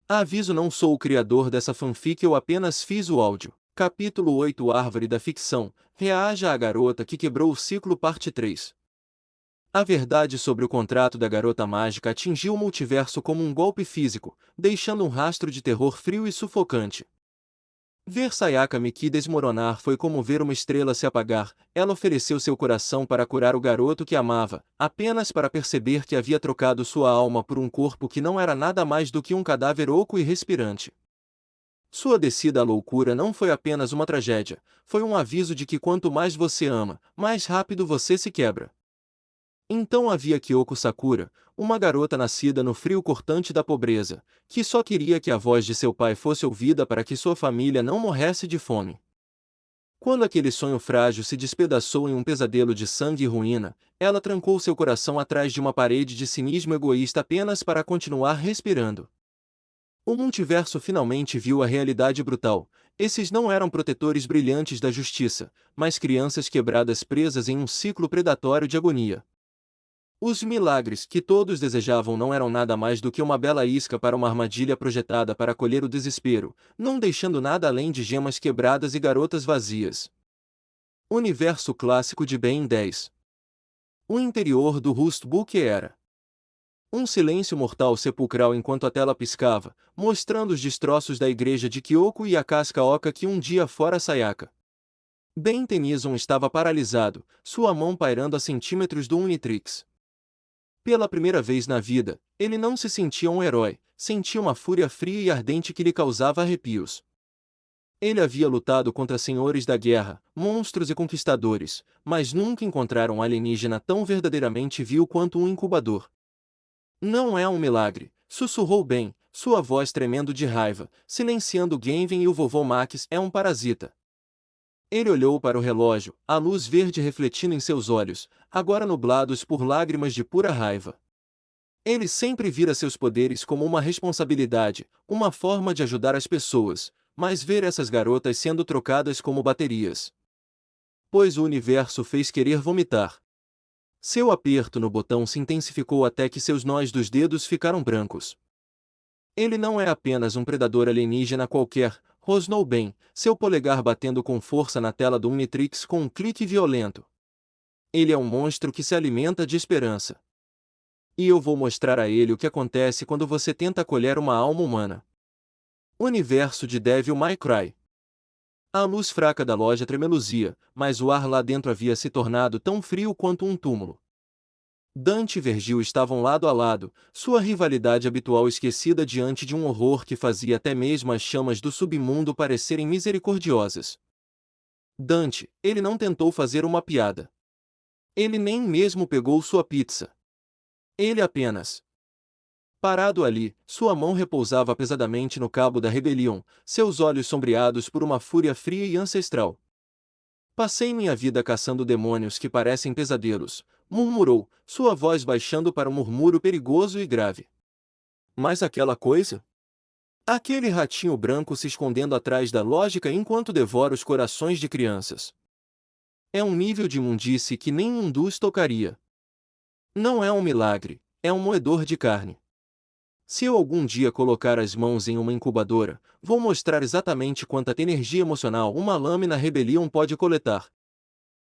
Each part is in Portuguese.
Aviso: não sou o criador dessa fanfic, eu apenas fiz o áudio. Capítulo 8: Árvore da Ficção. Reaja à garota que quebrou o ciclo, parte 3. A verdade sobre o contrato da garota mágica atingiu o multiverso como um golpe físico, deixando um rastro de terror frio e sufocante. Ver Sayaka Miki desmoronar foi como ver uma estrela se apagar. Ela ofereceu seu coração para curar o garoto que amava, apenas para perceber que havia trocado sua alma por um corpo que não era nada mais do que um cadáver oco e respirante. Sua descida à loucura não foi apenas uma tragédia, foi um aviso de que quanto mais você ama, mais rápido você se quebra. Então havia Kyoko Sakura, uma garota nascida no frio cortante da pobreza, que só queria que a voz de seu pai fosse ouvida para que sua família não morresse de fome. Quando aquele sonho frágil se despedaçou em um pesadelo de sangue e ruína, ela trancou seu coração atrás de uma parede de cinismo egoísta apenas para continuar respirando. O multiverso finalmente viu a realidade brutal. Esses não eram protetores brilhantes da justiça, mas crianças quebradas presas em um ciclo predatório de agonia. Os milagres que todos desejavam não eram nada mais do que uma bela isca para uma armadilha projetada para colher o desespero, não deixando nada além de gemas quebradas e garotas vazias. Universo clássico de Ben 10. O interior do Rustbook era um silêncio mortal sepulcral enquanto a tela piscava, mostrando os destroços da igreja de Kyoko e a casca oca que um dia fora Sayaka. Ben Tennyson estava paralisado, sua mão pairando a centímetros do Unitrix. Pela primeira vez na vida, ele não se sentia um herói, sentia uma fúria fria e ardente que lhe causava arrepios. Ele havia lutado contra senhores da guerra, monstros e conquistadores, mas nunca encontrara um alienígena tão verdadeiramente vil quanto um incubador. Não é um milagre, sussurrou Ben, sua voz tremendo de raiva, silenciando Genvin e o vovô Max. É um parasita. Ele olhou para o relógio, a luz verde refletindo em seus olhos, agora nublados por lágrimas de pura raiva. Ele sempre vira seus poderes como uma responsabilidade, uma forma de ajudar as pessoas, mas ver essas garotas sendo trocadas como baterias. Pois o universo fez querer vomitar. Seu aperto no botão se intensificou até que seus nós dos dedos ficaram brancos. Ele não é apenas um predador alienígena qualquer, rosnou Ben, seu polegar batendo com força na tela do Unitrix com um clique violento. Ele é um monstro que se alimenta de esperança. E eu vou mostrar a ele o que acontece quando você tenta colher uma alma humana. Universo de Devil May Cry. A luz fraca da loja tremeluzia, mas o ar lá dentro havia se tornado tão frio quanto um túmulo. Dante e Vergil estavam lado a lado, sua rivalidade habitual esquecida diante de um horror que fazia até mesmo as chamas do submundo parecerem misericordiosas. Dante, ele não tentou fazer uma piada. Ele nem mesmo pegou sua pizza. Ele apenas. Parado ali, sua mão repousava pesadamente no cabo da rebelião, seus olhos sombreados por uma fúria fria e ancestral. Passei minha vida caçando demônios que parecem pesadelos, murmurou, sua voz baixando para um murmúrio perigoso e grave. Mas aquela coisa? Aquele ratinho branco se escondendo atrás da lógica enquanto devora os corações de crianças. É um nível de imundície que nem um dos tocaria. Não é um milagre, é um moedor de carne. Se eu algum dia colocar as mãos em uma incubadora, vou mostrar exatamente quanta energia emocional uma lâmina rebelião pode coletar.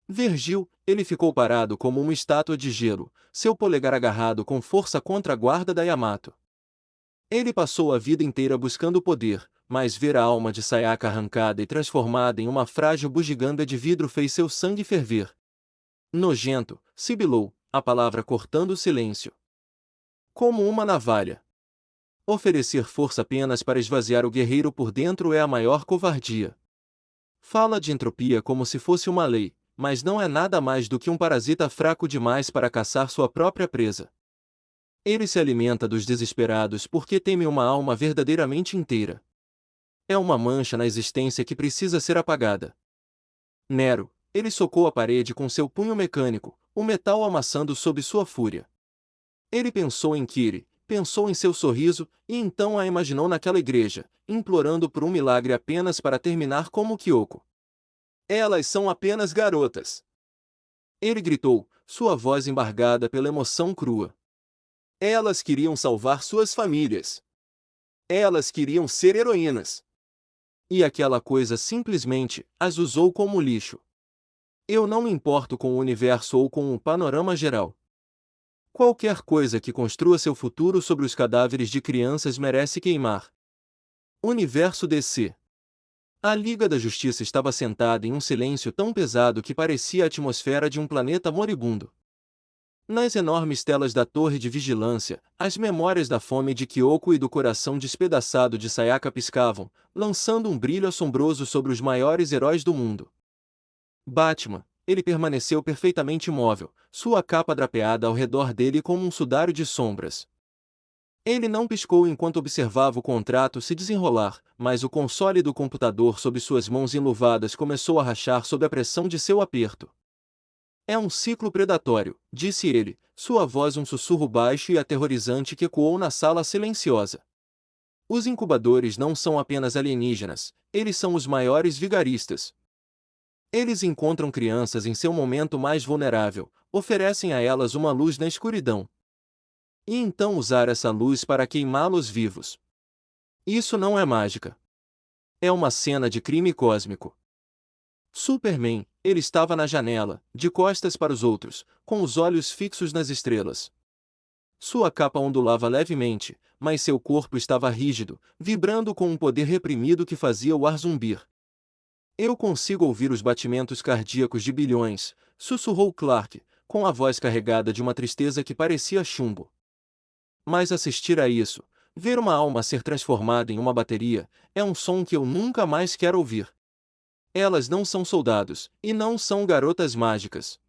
Vergil, ele ficou parado como uma estátua de gelo, seu polegar agarrado com força contra a guarda da Yamato. Ele passou a vida inteira buscando poder, mas ver a alma de Sayaka arrancada e transformada em uma frágil bugiganga de vidro fez seu sangue ferver. Nojento, sibilou, a palavra cortando o silêncio. Como uma navalha. Oferecer força apenas para esvaziar o guerreiro por dentro é a maior covardia. Fala de entropia como se fosse uma lei, mas não é nada mais do que um parasita fraco demais para caçar sua própria presa. Ele se alimenta dos desesperados porque teme uma alma verdadeiramente inteira. É uma mancha na existência que precisa ser apagada. Nero, ele socou a parede com seu punho mecânico, o metal amassando sob sua fúria. Ele pensou em Kiri, pensou em seu sorriso, e então a imaginou naquela igreja, implorando por um milagre apenas para terminar como Kyoko. Elas são apenas garotas. Ele gritou, sua voz embargada pela emoção crua. Elas queriam salvar suas famílias. Elas queriam ser heroínas. E aquela coisa simplesmente as usou como lixo. Eu não me importo com o universo ou com o panorama geral. Qualquer coisa que construa seu futuro sobre os cadáveres de crianças merece queimar. Universo DC. A Liga da Justiça estava sentada em um silêncio tão pesado que parecia a atmosfera de um planeta moribundo. Nas enormes telas da torre de vigilância, as memórias da fome de Kyoko e do coração despedaçado de Sayaka piscavam, lançando um brilho assombroso sobre os maiores heróis do mundo. Batman, ele permaneceu perfeitamente imóvel, sua capa drapeada ao redor dele como um sudário de sombras. Ele não piscou enquanto observava o contrato se desenrolar, mas o console do computador sob suas mãos enluvadas começou a rachar sob a pressão de seu aperto. É um ciclo predatório, disse ele, sua voz um sussurro baixo e aterrorizante que ecoou na sala silenciosa. Os incubadores não são apenas alienígenas, eles são os maiores vigaristas. Eles encontram crianças em seu momento mais vulnerável, oferecem a elas uma luz na escuridão. E então usar essa luz para queimá-los vivos. Isso não é mágica. É uma cena de crime cósmico. Superman, ele estava na janela, de costas para os outros, com os olhos fixos nas estrelas. Sua capa ondulava levemente, mas seu corpo estava rígido, vibrando com um poder reprimido que fazia o ar zumbir. Eu consigo ouvir os batimentos cardíacos de bilhões, sussurrou Clark, com a voz carregada de uma tristeza que parecia chumbo. Mas assistir a isso, ver uma alma ser transformada em uma bateria, é um som que eu nunca mais quero ouvir. Elas não são soldados, e não são garotas mágicas.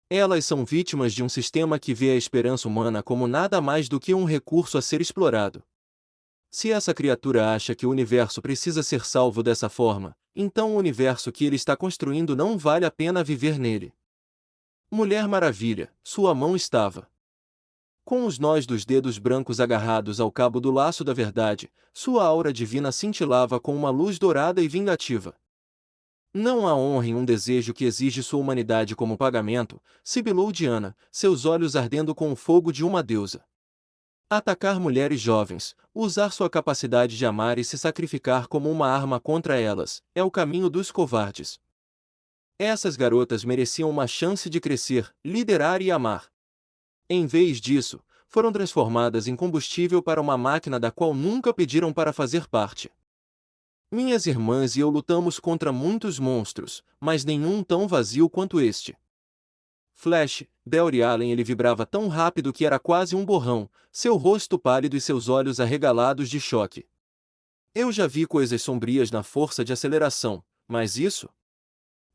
Elas são vítimas de um sistema que vê a esperança humana como nada mais do que um recurso a ser explorado. Se essa criatura acha que o universo precisa ser salvo dessa forma, então o universo que ele está construindo não vale a pena viver nele. Mulher Maravilha, sua mão estava com os nós dos dedos brancos agarrados ao cabo do laço da verdade, sua aura divina cintilava com uma luz dourada e vingativa. Não há honra em um desejo que exige sua humanidade como pagamento, sibilou Diana, seus olhos ardendo com o fogo de uma deusa. Atacar mulheres jovens, usar sua capacidade de amar e se sacrificar como uma arma contra elas, é o caminho dos covardes. Essas garotas mereciam uma chance de crescer, liderar e amar. Em vez disso, foram transformadas em combustível para uma máquina da qual nunca pediram para fazer parte. Minhas irmãs e eu lutamos contra muitos monstros, mas nenhum tão vazio quanto este. Flash, Barry Allen, ele vibrava tão rápido que era quase um borrão, seu rosto pálido e seus olhos arregalados de choque. Eu já vi coisas sombrias na força de aceleração, mas isso?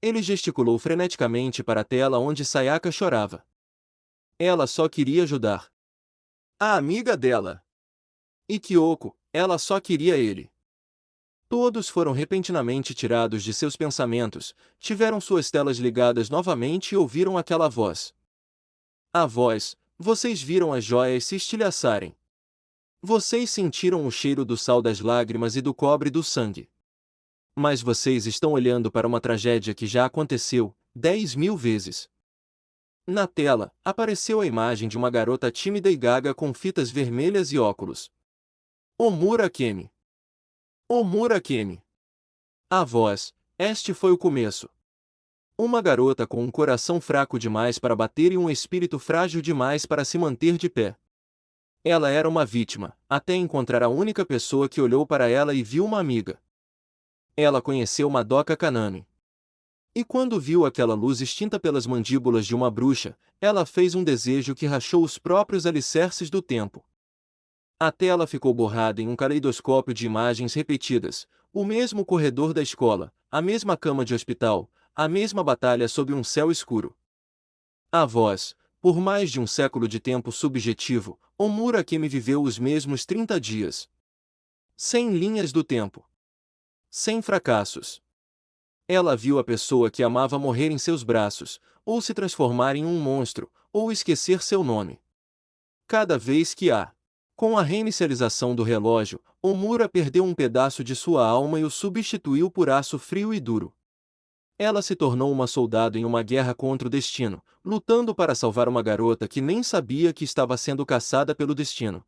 Ele gesticulou freneticamente para a tela onde Sayaka chorava. Ela só queria ajudar a amiga dela. E Kyoko, ela só queria ele. Todos foram repentinamente tirados de seus pensamentos, tiveram suas telas ligadas novamente e ouviram aquela voz. A voz: vocês viram as joias se estilhaçarem. Vocês sentiram o cheiro do sal das lágrimas e do cobre do sangue. Mas vocês estão olhando para uma tragédia que já aconteceu 10.000 vezes. Na tela, apareceu a imagem de uma garota tímida e gaga com fitas vermelhas e óculos. Omura Kemi. Omura Kemi. A voz: este foi o começo. Uma garota com um coração fraco demais para bater e um espírito frágil demais para se manter de pé. Ela era uma vítima, até encontrar a única pessoa que olhou para ela e viu uma amiga. Ela conheceu Madoka Kaname. E quando viu aquela luz extinta pelas mandíbulas de uma bruxa, ela fez um desejo que rachou os próprios alicerces do tempo. A tela ficou borrada em um caleidoscópio de imagens repetidas, o mesmo corredor da escola, a mesma cama de hospital, a mesma batalha sob um céu escuro. A voz: por mais de um século de tempo subjetivo, Omura Kemi viveu os mesmos 30 dias. Sem linhas do tempo. Sem fracassos. Ela viu a pessoa que amava morrer em seus braços, ou se transformar em um monstro, ou esquecer seu nome. Cada vez que com a reinicialização do relógio, Omura perdeu um pedaço de sua alma e o substituiu por aço frio e duro. Ela se tornou uma soldado em uma guerra contra o destino, lutando para salvar uma garota que nem sabia que estava sendo caçada pelo destino.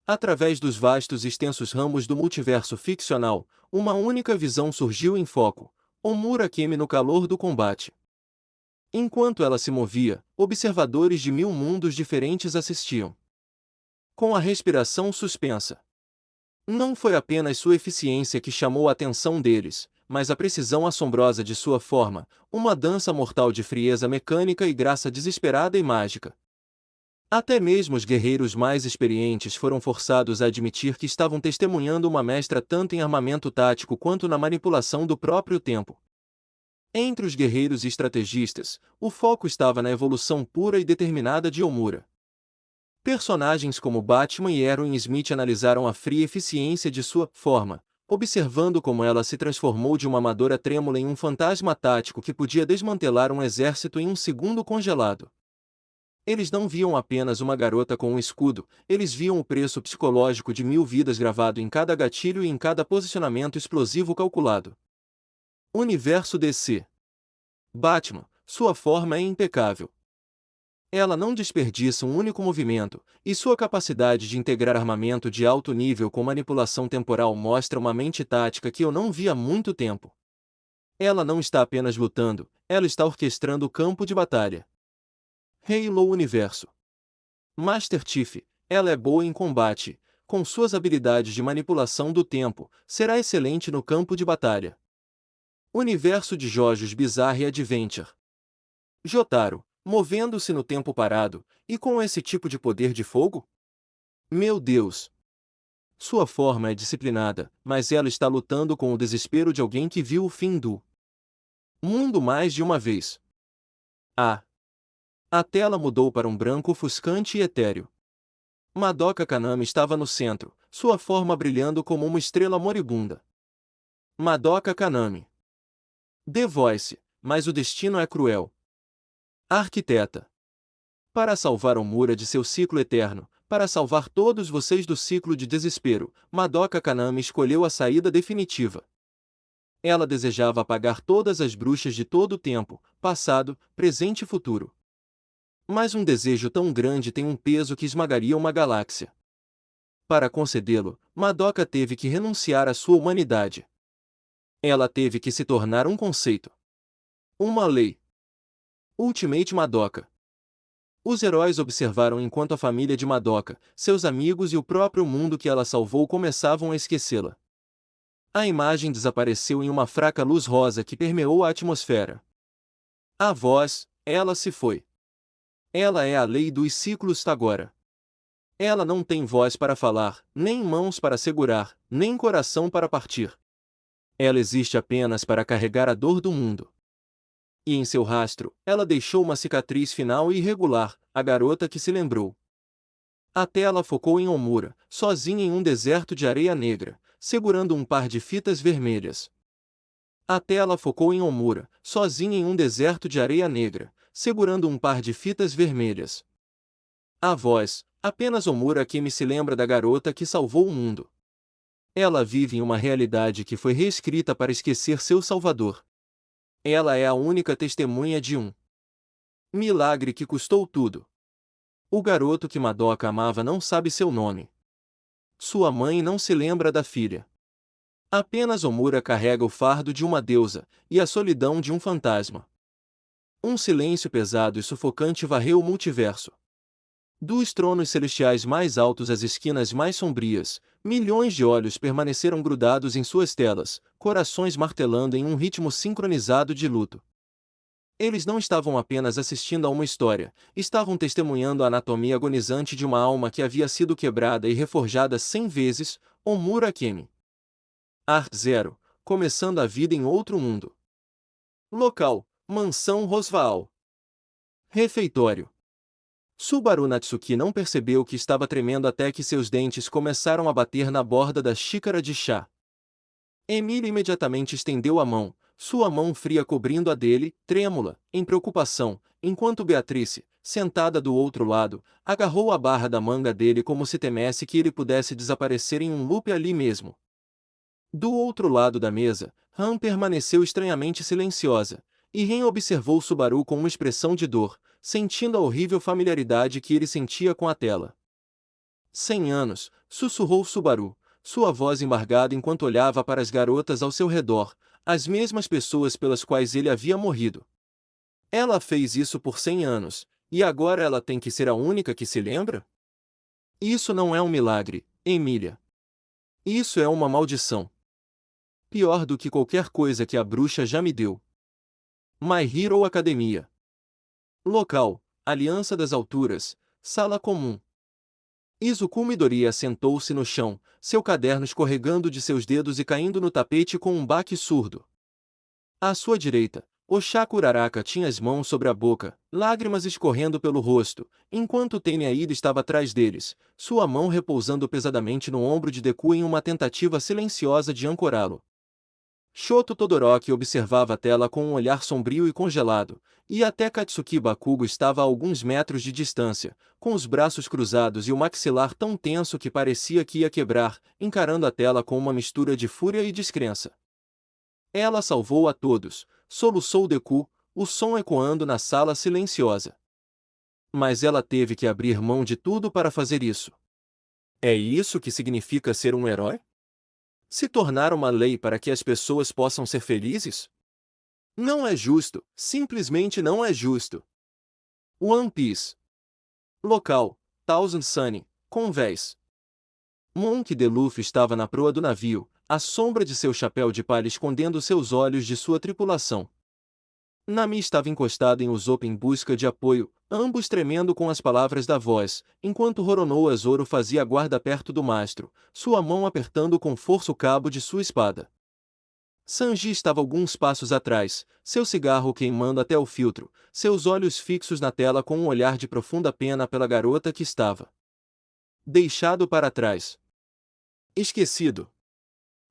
Através dos vastos e extensos ramos do multiverso ficcional, uma única visão surgiu em foco: Omura Kemi no calor do combate. Enquanto ela se movia, observadores de 1000 mundos diferentes assistiam, com a respiração suspensa. Não foi apenas sua eficiência que chamou a atenção deles, mas a precisão assombrosa de sua forma, uma dança mortal de frieza mecânica e graça desesperada e mágica. Até mesmo os guerreiros mais experientes foram forçados a admitir que estavam testemunhando uma mestra tanto em armamento tático quanto na manipulação do próprio tempo. Entre os guerreiros e estrategistas, o foco estava na evolução pura e determinada de Omura. Personagens como Batman e Erwin Smith analisaram a fria eficiência de sua forma, observando como ela se transformou de uma amadora trêmula em um fantasma tático que podia desmantelar um exército em um segundo congelado. Eles não viam apenas uma garota com um escudo, eles viam o preço psicológico de 1000 vidas gravado em cada gatilho e em cada posicionamento explosivo calculado. Universo DC. Batman, sua forma é impecável. Ela não desperdiça um único movimento, e sua capacidade de integrar armamento de alto nível com manipulação temporal mostra uma mente tática que eu não vi há muito tempo. Ela não está apenas lutando, ela está orquestrando o campo de batalha. Halo Universo. Master Chief, ela é boa em combate, com suas habilidades de manipulação do tempo, será excelente no campo de batalha. Universo de JoJo's Bizarre Adventure. Jotaro, movendo-se no tempo parado, e com esse tipo de poder de fogo? Meu Deus! Sua forma é disciplinada, mas ela está lutando com o desespero de alguém que viu o fim do mundo mais de uma vez. A tela mudou para um branco ofuscante e etéreo. Madoka Kaname estava no centro, sua forma brilhando como uma estrela moribunda. Madoka Kaname. The Voice, mas o destino é cruel. Arquiteta. Para salvar Omura de seu ciclo eterno, para salvar todos vocês do ciclo de desespero, Madoka Kaname escolheu a saída definitiva. Ela desejava apagar todas as bruxas de todo o tempo, passado, presente e futuro. Mas um desejo tão grande tem um peso que esmagaria uma galáxia. Para concedê-lo, Madoka teve que renunciar à sua humanidade. Ela teve que se tornar um conceito. Uma lei. Ultimate Madoka. Os heróis observaram enquanto a família de Madoka, seus amigos e o próprio mundo que ela salvou começavam a esquecê-la. A imagem desapareceu em uma fraca luz rosa que permeou a atmosfera. A voz, ela se foi. Ela é a lei dos ciclos agora. Ela não tem voz para falar, nem mãos para segurar, nem coração para partir. Ela existe apenas para carregar a dor do mundo. E em seu rastro, ela deixou uma cicatriz final e irregular, a garota que se lembrou. A tela focou em Omura, sozinha em um deserto de areia negra, segurando um par de fitas vermelhas. A tela focou em Omura, sozinha em um deserto de areia negra, segurando um par de fitas vermelhas. A voz, apenas Omura Kemi se lembra da garota que salvou o mundo. Ela vive em uma realidade que foi reescrita para esquecer seu salvador. Ela é a única testemunha de um milagre que custou tudo. O garoto que Madoka amava não sabe seu nome. Sua mãe não se lembra da filha. Apenas Omura carrega o fardo de uma deusa, e a solidão de um fantasma. Um silêncio pesado e sufocante varreu o multiverso. Dos tronos celestiais mais altos às esquinas mais sombrias, milhões de olhos permaneceram grudados em suas telas, corações martelando em um ritmo sincronizado de luto. Eles não estavam apenas assistindo a uma história, estavam testemunhando a anatomia agonizante de uma alma que havia sido quebrada e reforjada 100 vezes, Omura Kemi. Ar Zero, começando a vida em outro mundo. Local: Mansão Rosvaal. Refeitório. Subaru Natsuki não percebeu que estava tremendo até que seus dentes começaram a bater na borda da xícara de chá. Emília imediatamente estendeu a mão, sua mão fria cobrindo a dele, trêmula, em preocupação, enquanto Beatrice, sentada do outro lado, agarrou a barra da manga dele como se temesse que ele pudesse desaparecer em um loop ali mesmo. Do outro lado da mesa, Han permaneceu estranhamente silenciosa, e Ren observou Subaru com uma expressão de dor, sentindo a horrível familiaridade que ele sentia com a tela. 100 anos, sussurrou Subaru, sua voz embargada enquanto olhava para as garotas ao seu redor, as mesmas pessoas pelas quais ele havia morrido. Ela fez isso por 100 anos, e agora ela tem que ser a única que se lembra? Isso não é um milagre, Emília. Isso é uma maldição. Pior do que qualquer coisa que a bruxa já me deu. My Hero Academia. Local: Aliança das Alturas, Sala Comum. Izuku Midoriya sentou-se no chão, seu caderno escorregando de seus dedos e caindo no tapete com um baque surdo. À sua direita, Oshaku Uraraka tinha as mãos sobre a boca, lágrimas escorrendo pelo rosto, enquanto Tenya Ida estava atrás deles, sua mão repousando pesadamente no ombro de Deku em uma tentativa silenciosa de ancorá-lo. Shoto Todoroki observava a tela com um olhar sombrio e congelado, e até Katsuki Bakugo estava a alguns metros de distância, com os braços cruzados e o maxilar tão tenso que parecia que ia quebrar, encarando a tela com uma mistura de fúria e descrença. Ela salvou a todos, soluçou Deku, o som ecoando na sala silenciosa. Mas ela teve que abrir mão de tudo para fazer isso. É isso que significa ser um herói? Se tornar uma lei para que as pessoas possam ser felizes? Não é justo, simplesmente não é justo. One Piece. Local: Thousand Sunny, Convés. Monk D. Luffy estava na proa do navio, a sombra de seu chapéu de palha escondendo seus olhos de sua tripulação. Nami estava encostado em Usopp em busca de apoio, ambos tremendo com as palavras da voz, enquanto Roronoa Zoro fazia guarda perto do mastro, sua mão apertando com força o cabo de sua espada. Sanji estava alguns passos atrás, seu cigarro queimando até o filtro, seus olhos fixos na tela com um olhar de profunda pena pela garota que estava deixado para trás. Esquecido.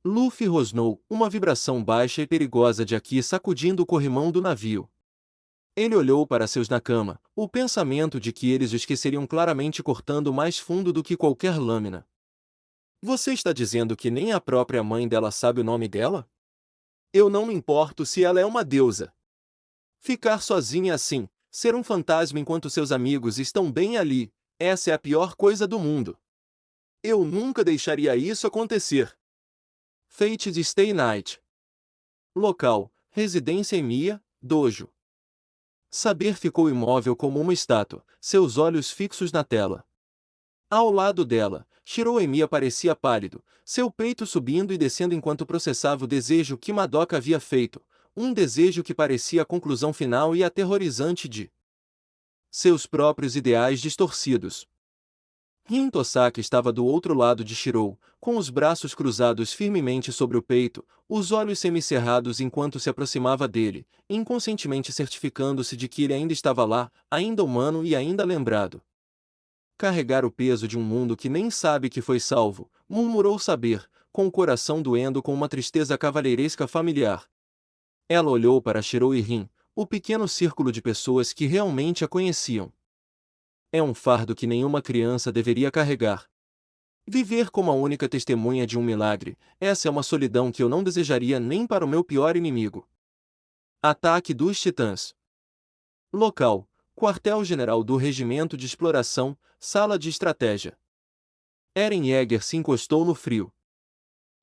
Luffy rosnou, uma vibração baixa e perigosa de Aki sacudindo o corrimão do navio. Ele olhou para seus nakama, o pensamento de que eles o esqueceriam claramente cortando mais fundo do que qualquer lâmina. Você está dizendo que nem a própria mãe dela sabe o nome dela? Eu não me importo se ela é uma deusa. Ficar sozinha assim, ser um fantasma enquanto seus amigos estão bem ali, essa é a pior coisa do mundo. Eu nunca deixaria isso acontecer. Fate Stay Night. Local: Residência Emiya, Dojo. Saber ficou imóvel como uma estátua, seus olhos fixos na tela. Ao lado dela, Shirou Emiya parecia pálido, seu peito subindo e descendo enquanto processava o desejo que Madoka havia feito, um desejo que parecia a conclusão final e aterrorizante de seus próprios ideais distorcidos. Rin Tosaki estava do outro lado de Shirou, com os braços cruzados firmemente sobre o peito, os olhos semicerrados enquanto se aproximava dele, inconscientemente certificando-se de que ele ainda estava lá, ainda humano e ainda lembrado. Carregar o peso de um mundo que nem sabe que foi salvo, murmurou saber, com o coração doendo com uma tristeza cavalheiresca familiar. Ela olhou para Shirou e Rin, o pequeno círculo de pessoas que realmente a conheciam. É um fardo que nenhuma criança deveria carregar. Viver como a única testemunha de um milagre, essa é uma solidão que eu não desejaria nem para o meu pior inimigo. Ataque dos Titãs. Local: Quartel-General do Regimento de Exploração, Sala de Estratégia. Eren Yeager se encostou no frio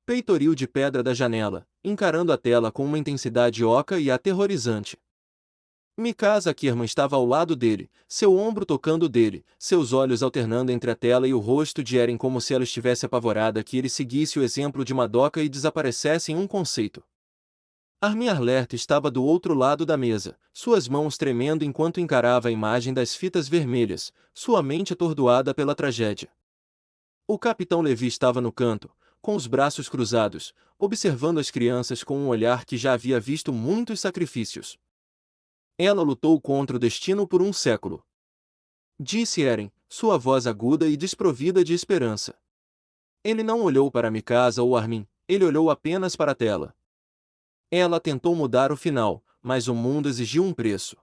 peitoril de pedra da janela, encarando a tela com uma intensidade oca e aterrorizante. Mikasa Ackerman estava ao lado dele, seu ombro tocando o dele, seus olhos alternando entre a tela e o rosto de Eren como se ela estivesse apavorada que ele seguisse o exemplo de Madoka e desaparecesse em um conceito. Armin Arlert estava do outro lado da mesa, suas mãos tremendo enquanto encarava a imagem das fitas vermelhas, sua mente atordoada pela tragédia. O Capitão Levi estava no canto, com os braços cruzados, observando as crianças com um olhar que já havia visto muitos sacrifícios. Ela lutou contra o destino por um século. Disse Eren, sua voz aguda e desprovida de esperança. Ele não olhou para Mikasa ou Armin, ele olhou apenas para a tela. Ela tentou mudar o final, mas o mundo exigiu um preço.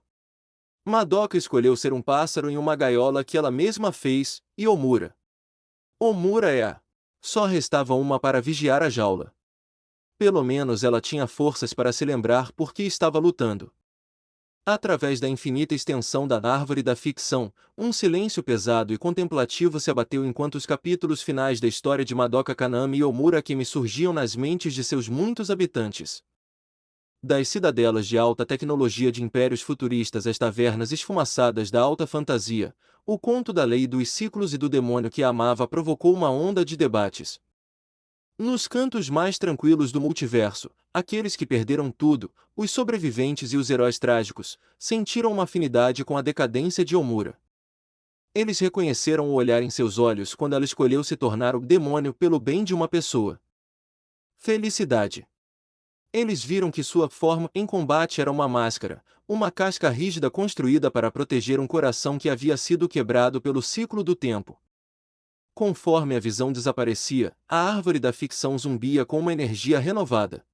Madoka escolheu ser um pássaro em uma gaiola que ela mesma fez, e Omura. Omura é a. Só restava uma para vigiar a jaula. Pelo menos ela tinha forças para se lembrar por que estava lutando. Através da infinita extensão da árvore da ficção, um silêncio pesado e contemplativo se abateu enquanto os capítulos finais da história de Madoka Kanami e Omura Kami surgiam nas mentes de seus muitos habitantes. Das cidadelas de alta tecnologia de impérios futuristas às tavernas esfumaçadas da alta fantasia, o conto da lei dos ciclos e do demônio que a amava provocou uma onda de debates. Nos cantos mais tranquilos do multiverso, aqueles que perderam tudo, os sobreviventes e os heróis trágicos, sentiram uma afinidade com a decadência de Omura. Eles reconheceram o olhar em seus olhos quando ela escolheu se tornar o demônio pelo bem de uma pessoa. Felicidade. Eles viram que sua forma em combate era uma máscara, uma casca rígida construída para proteger um coração que havia sido quebrado pelo ciclo do tempo. Conforme a visão desaparecia, a árvore da ficção zumbia com uma energia renovada.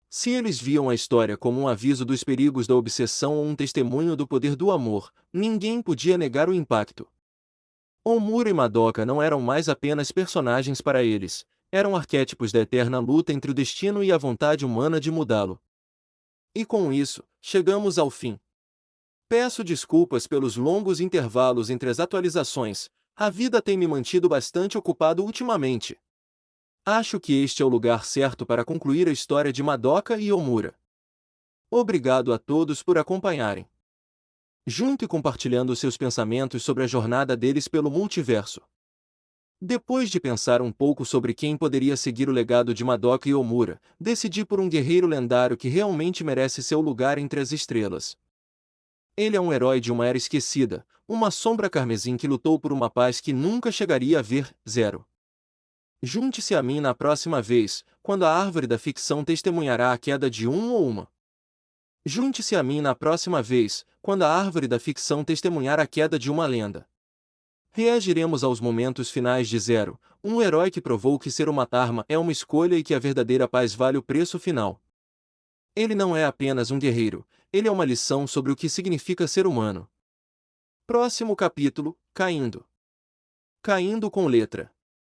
Se eles viam a história como um aviso dos perigos da obsessão ou um testemunho do poder do amor, ninguém podia negar o impacto. Omura e Madoka não eram mais apenas personagens para eles, eram arquétipos da eterna luta entre o destino e a vontade humana de mudá-lo. E com isso, chegamos ao fim. Peço desculpas pelos longos intervalos entre as atualizações, a vida tem me mantido bastante ocupado ultimamente. Acho que este é o lugar certo para concluir a história de Madoka e Omura. Obrigado a todos por acompanharem. Junto e compartilhando seus pensamentos sobre a jornada deles pelo multiverso. Depois de pensar um pouco sobre quem poderia seguir o legado de Madoka e Omura, decidi por um guerreiro lendário que realmente merece seu lugar entre as estrelas. Ele é um herói de uma era esquecida, uma sombra carmesim que lutou por uma paz que nunca chegaria a ver. Zero. Junte-se a mim na próxima vez, quando a árvore da ficção testemunhará a queda de um ou uma. Junte-se a mim na próxima vez, quando a árvore da ficção testemunhar a queda de uma lenda. Reagiremos aos momentos finais de Zero, um herói que provou que ser uma arma é uma escolha e que a verdadeira paz vale o preço final. Ele não é apenas um guerreiro, ele é uma lição sobre o que significa ser humano. Próximo capítulo, Caindo. Caindo com letra.